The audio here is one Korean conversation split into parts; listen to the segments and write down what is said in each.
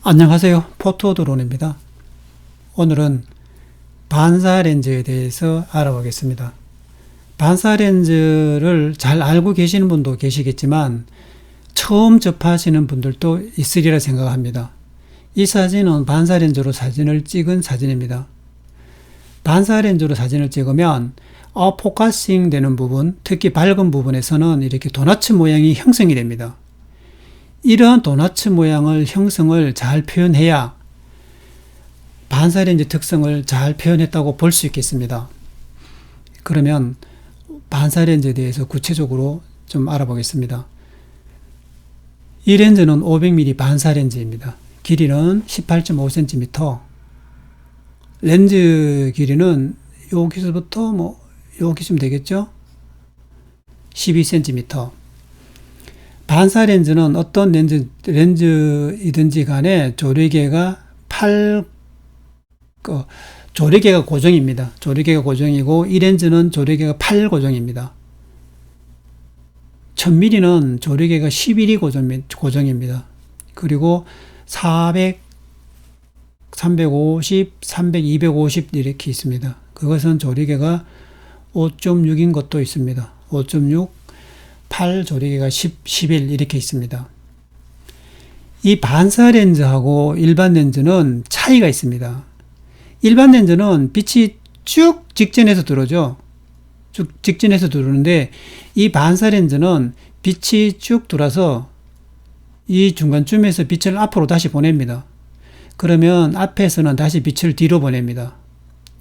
안녕하세요. 포토드론입니다. 오늘은 반사렌즈에 대해서 알아보겠습니다. 반사렌즈를 잘 알고 계시는 분도 계시겠지만 처음 접하시는 분들도 있으리라 생각합니다. 이 사진은 반사렌즈로 사진을 찍은 사진입니다. 반사렌즈로 사진을 찍으면 아웃포커싱 되는 부분, 특히 밝은 부분에서는 이렇게 도너츠 모양이 형성이 됩니다. 이러한 도너츠 모양을 형성을 잘 표현해야 반사렌즈 특성을 잘 표현했다고 볼 수 있겠습니다. 그러면 반사렌즈에 대해서 구체적으로 좀 알아보겠습니다. 이 렌즈는 500mm 반사렌즈입니다. 길이는 18.5cm, 렌즈 길이는 여기서부터 여기쯤 되겠죠? 12cm. 반사렌즈는 어떤 렌즈이든지 간에 조리개가 조리개가 고정입니다. 조리개가 고정이고, 이 렌즈는 조리개가 8 고정입니다. 1000mm는 조리개가 11이 고정입니다. 그리고 400, 350, 300, 250 이렇게 있습니다. 그것은 조리개가 5.6인 것도 있습니다. 5.6, 8 조리개가 10, 11 이렇게 있습니다. 이 반사 렌즈하고 일반 렌즈는 차이가 있습니다. 일반 렌즈는 빛이 쭉 직전에서 들어오죠. 쭉 직전에서 들어오는데, 이 반사 렌즈는 빛이 쭉 돌아서 이 중간쯤에서 빛을 앞으로 다시 보냅니다. 그러면 앞에서는 다시 빛을 뒤로 보냅니다.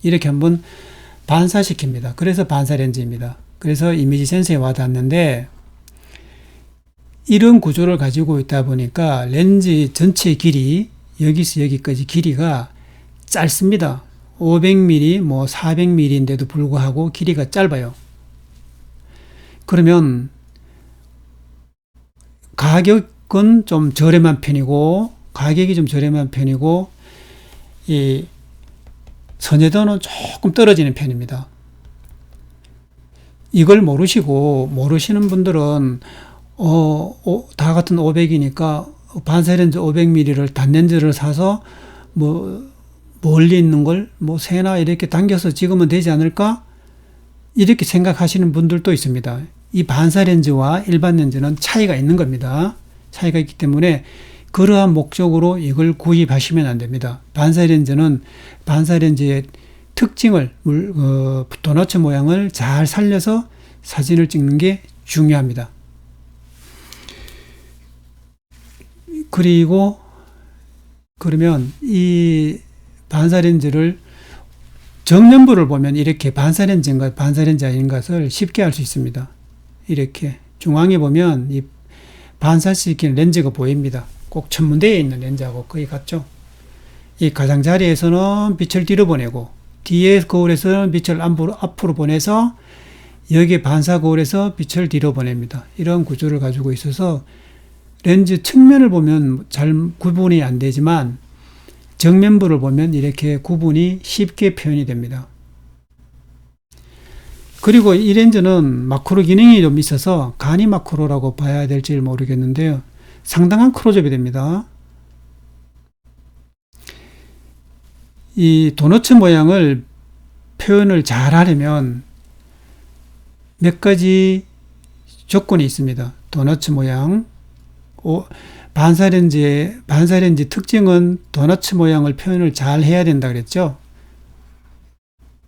이렇게 한번 반사시킵니다. 그래서 반사 렌즈입니다. 그래서 이미지 센서에 와닿는데, 이런 구조를 가지고 있다 보니까 렌즈 전체 길이, 여기서 여기까지 길이가 짧습니다. 500mm, 400mm인데도 불구하고 길이가 짧아요. 그러면 가격은 좀 저렴한 편이고, 이 선여도는 조금 떨어지는 편입니다. 이걸 모르시는 분들은 다 같은 500이니까 반사렌즈 500mm를 단렌즈를 사서 멀리 있는 걸 새나 이렇게 당겨서 찍으면 되지 않을까? 이렇게 생각하시는 분들도 있습니다. 이 반사렌즈와 일반 렌즈는 차이가 있는 겁니다. 차이가 있기 때문에 그러한 목적으로 이걸 구입하시면 안 됩니다. 반사렌즈는 반사렌즈의 특징을, 도너츠 모양을 잘 살려서 사진을 찍는 게 중요합니다. 그러면 이 반사렌즈를 정면부를 보면 이렇게 반사렌즈인가 반사렌즈 아닌 것을 쉽게 알 수 있습니다. 이렇게 중앙에 보면 이 반사시키는 렌즈가 보입니다. 꼭 천문대에 있는 렌즈하고 거의 같죠. 이 가장자리에서는 빛을 뒤로 보내고, 뒤에 거울에서는 빛을 앞으로 보내서 여기 반사 거울에서 빛을 뒤로 보냅니다. 이런 구조를 가지고 있어서 렌즈 측면을 보면 잘 구분이 안 되지만 정면부를 보면 이렇게 구분이 쉽게 표현이 됩니다. 그리고 이 렌즈는 마크로 기능이 좀 있어서 간이 마크로라고 봐야 될지 모르겠는데요. 상당한 크로즈업이 됩니다. 이 도너츠 모양을 표현을 잘 하려면 몇 가지 조건이 있습니다. 도너츠 모양. 반사렌즈 특징은 도너츠 모양을 표현을 잘 해야 된다 그랬죠.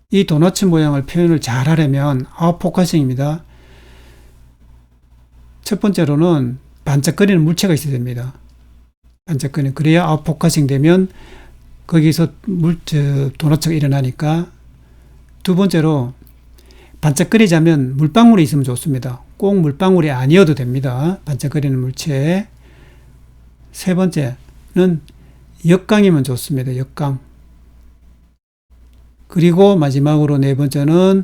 이 도너츠 모양을 표현을 잘 하려면 아웃포커싱입니다. 첫 번째로는 반짝거리는 물체가 있어야 됩니다. 그래야 아웃포커싱 되면 거기서 도너츠가 일어나니까. 두 번째로 반짝거리자면 물방울이 있으면 좋습니다. 꼭 물방울이 아니어도 됩니다. 반짝거리는 물체. 세 번째는 역광이면 좋습니다. 역광. 그리고 마지막으로 네 번째는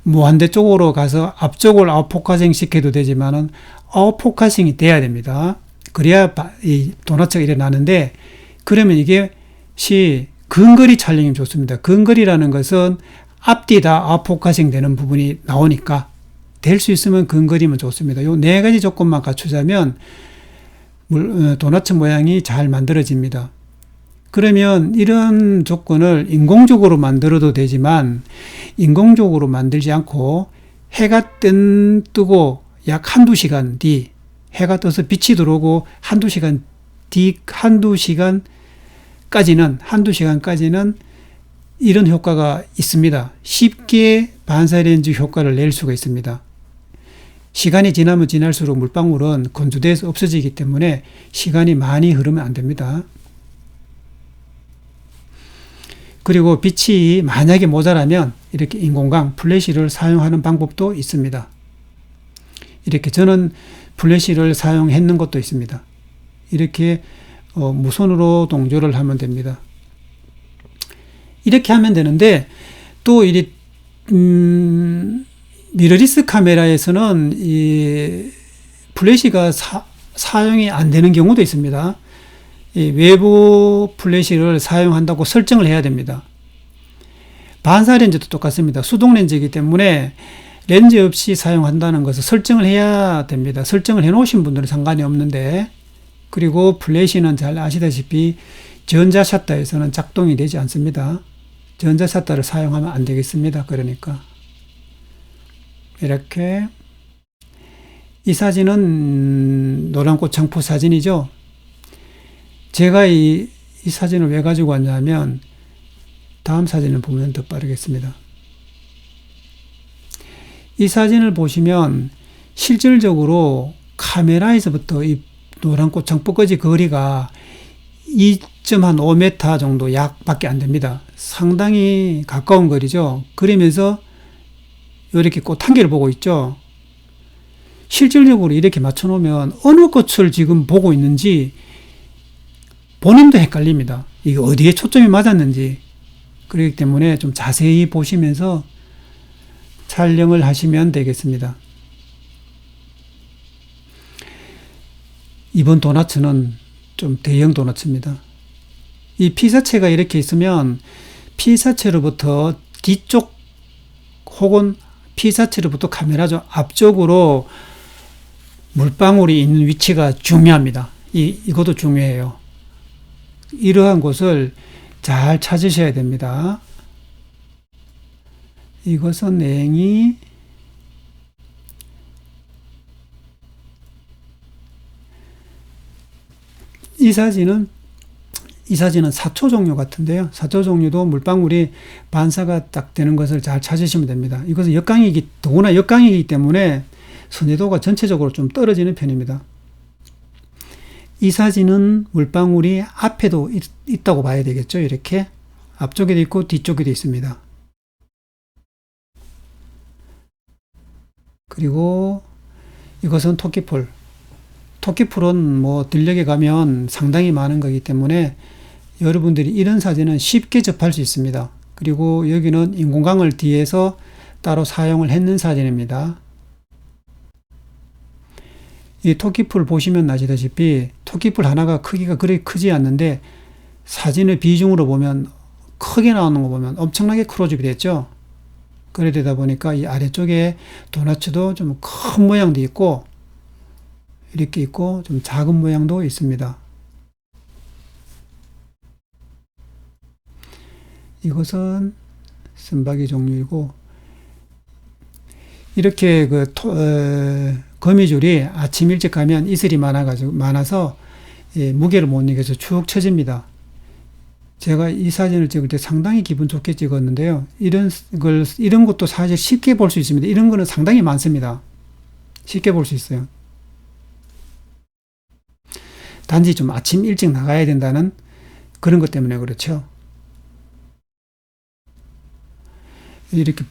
무한대 쪽으로 가서 앞쪽을 아웃포커싱 시켜도 되지만은 아웃포커싱이 돼야 됩니다. 그래야 이 도너츠가 일어나는데, 그러면 이게 근거리 촬영이 좋습니다. 근거리라는 것은 앞뒤 다 아웃포커싱 되는 부분이 나오니까 될 수 있으면 근거리면 좋습니다. 요 네 가지 조건만 갖추자면 도넛 모양이 잘 만들어집니다. 그러면 이런 조건을 인공적으로 만들어도 되지만 인공적으로 만들지 않고 해가 뜨고 약 한두 시간 뒤, 해가 떠서 빛이 들어오고 한두 시간까지는 이런 효과가 있습니다. 쉽게 반사렌즈 효과를 낼 수가 있습니다. 시간이 지나면 지날수록 물방울은 건조돼서 없어지기 때문에 시간이 많이 흐르면 안 됩니다. 그리고 빛이 만약에 모자라면 이렇게 인공광, 플래시를 사용하는 방법도 있습니다. 이렇게 저는 플래시를 사용했는 것도 있습니다. 이렇게 무선으로 동조를 하면 됩니다. 이렇게 하면 되는데 또 이 미러리스 카메라에서는 이 플래시가 사용이 안 되는 경우도 있습니다. 이 외부 플래시를 사용한다고 설정을 해야 됩니다. 반사 렌즈도 똑같습니다. 수동 렌즈이기 때문에 렌즈 없이 사용한다는 것을 설정을 해야 됩니다. 설정을 해 놓으신 분들은 상관이 없는데, 그리고 플래시는 잘 아시다시피 전자 샷터에서는 작동이 되지 않습니다. 전자 샷터를 사용하면 안 되겠습니다. 그러니까 이렇게 이 사진은 노란꽃 창포 사진이죠. 제가 이 사진을 왜 가지고 왔냐면 다음 사진을 보면 더 빠르겠습니다. 이 사진을 보시면 실질적으로 카메라에서부터 이 노란꽃 창포까지 거리가 2.5m 정도 약밖에 안 됩니다. 상당히 가까운 거리죠. 그러면서 이렇게 꽃 한 개를 보고 있죠. 실질적으로 이렇게 맞춰 놓으면 어느 꽃을 지금 보고 있는지 본인도 헷갈립니다. 이게 어디에 초점이 맞았는지. 그렇기 때문에 좀 자세히 보시면서 촬영을 하시면 되겠습니다. 이번 도넛은 좀 대형 도넛입니다. 이 피사체가 이렇게 있으면 피사체로부터 뒤쪽 혹은 피사체로부터 카메라죠. 앞쪽으로 물방울이 있는 위치가 중요합니다. 이것도 중요해요. 이러한 곳을 잘 찾으셔야 됩니다. 이것은 냉이, 이 사진은 사초 종류 같은데요. 사초 종류도 물방울이 반사가 딱 되는 것을 잘 찾으시면 됩니다. 이것은 더구나 역광이기 때문에 선회도가 전체적으로 좀 떨어지는 편입니다. 이 사진은 물방울이 앞에도 있다고 봐야 되겠죠. 이렇게 앞쪽에도 있고 뒤쪽에도 있습니다. 그리고 이것은 토끼풀. 토끼풀은 들녘에 가면 상당히 많은 거기 때문에 여러분들이 이런 사진은 쉽게 접할 수 있습니다. 그리고 여기는 인공광을 뒤에서 따로 사용을 했는 사진입니다. 이 토끼풀 보시면 아시다시피 토끼풀 하나가 크기가 그렇게 크지 않는데 사진의 비중으로 보면 크게 나오는 거 보면 엄청나게 크로즈업이 됐죠. 그래 되다 보니까 이 아래쪽에 도넛도 좀 큰 모양도 있고 이렇게 있고 좀 작은 모양도 있습니다. 이것은 선박이 종류이고 이렇게 거미줄이 아침 일찍 가면 이슬이 많아서 무게를 못 이겨서 축 처집니다. 제가 이 사진을 찍을 때 상당히 기분 좋게 찍었는데요. 이런 것도 사실 쉽게 볼 수 있습니다. 이런 거는 상당히 많습니다. 쉽게 볼 수 있어요. 단지 좀 아침 일찍 나가야 된다는 그런 것 때문에 그렇죠. 이렇게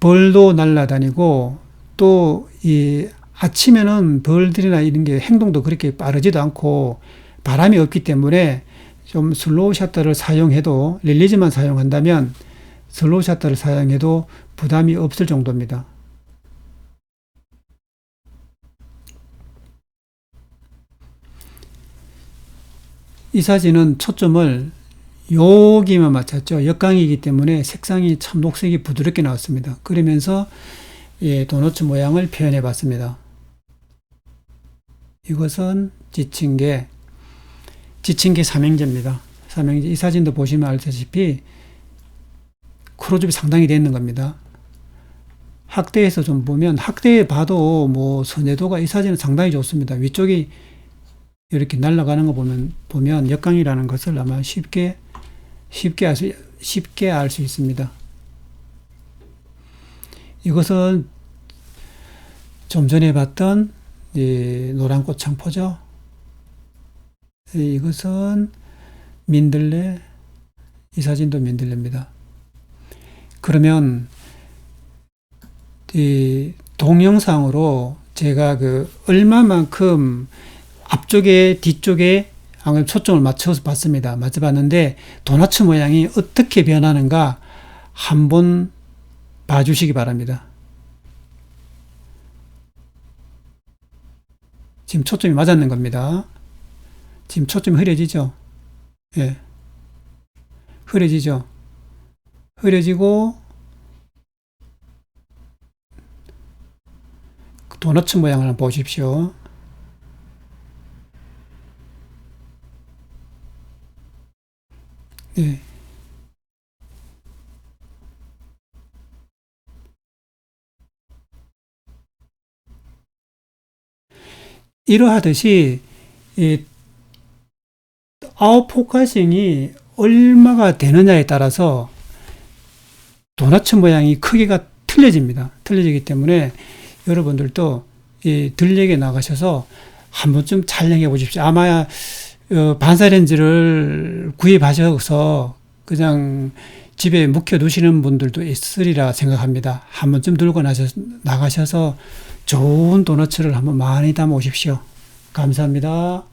벌도 날아다니고 또 이 아침에는 벌들이나 이런 게 행동도 그렇게 빠르지도 않고 바람이 없기 때문에 좀 슬로우 셔터를 사용해도 릴리즈만 사용한다면 슬로우 셔터를 사용해도 부담이 없을 정도입니다. 이 사진은 초점을 여기만 맞췄죠. 역광이기 때문에 색상이 참 녹색이 부드럽게 나왔습니다. 그러면서 도넛 모양을 표현해 봤습니다. 이것은 지층계 삼형제입니다. 삼형제. 이 사진도 보시면 알다시피 크로즈업이 상당히 되어 있는 겁니다. 학대에서 좀 보면, 학대에 봐도 뭐 선회도가 이 사진은 상당히 좋습니다. 위쪽이 이렇게 날아가는 거 보면 역광이라는 것을 아마 쉽게 알 수 있습니다. 이것은 좀 전에 봤던 노란꽃 창포죠. 이것은 민들레, 이 사진도 민들레입니다. 그러면 이 동영상으로 제가 얼마만큼 앞쪽에 뒤쪽에 초점을 맞춰서 봤습니다. 맞춰봤는데 도너츠 모양이 어떻게 변하는가 한번 봐주시기 바랍니다. 지금 초점이 맞았는 겁니다. 지금 초점이 흐려지죠? 예. 흐려지죠? 흐려지고 도너츠 모양을 한번 보십시오. 네. 이러하듯이 이 아웃포커싱이 얼마가 되느냐에 따라서 도너츠 모양이 크기가 틀려집니다. 틀려지기 때문에 여러분들도 이 들녘에 나가셔서 한 번쯤 촬영해 보십시오. 아마 반사렌즈를 구입하셔서 그냥 집에 묵혀 두시는 분들도 있으리라 생각합니다. 한 번쯤 들고 나가셔서 좋은 도너츠를 한번 많이 담아 오십시오. 감사합니다.